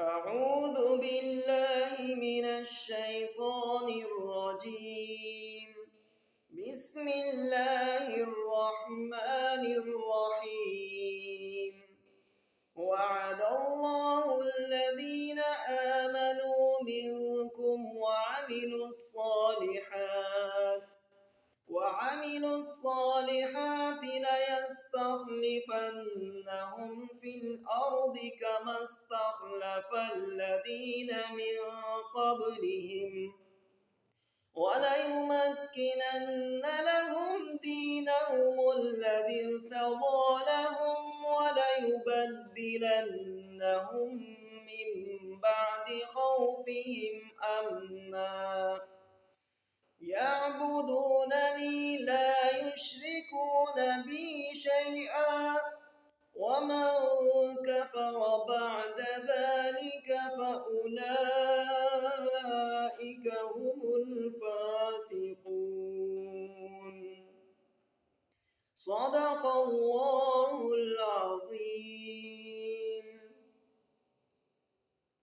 أعوذ بالله من الشيطان الرجيم. بسم الله الرحمن الرحيم. وعد الله الذين آمنوا منكم وعملوا الصالحات ليستخلفنهم في الأرض كما استخلف الذين من قبلهم وليمكنن لهم دينهم الذي ارتضى لهم وليبدلنهم من بعد خوفهم أمنا يعبدونني لا يشركون بي شيئا ومن كفر بعد ذلك فأولئك هم الفاسقون. صدق الله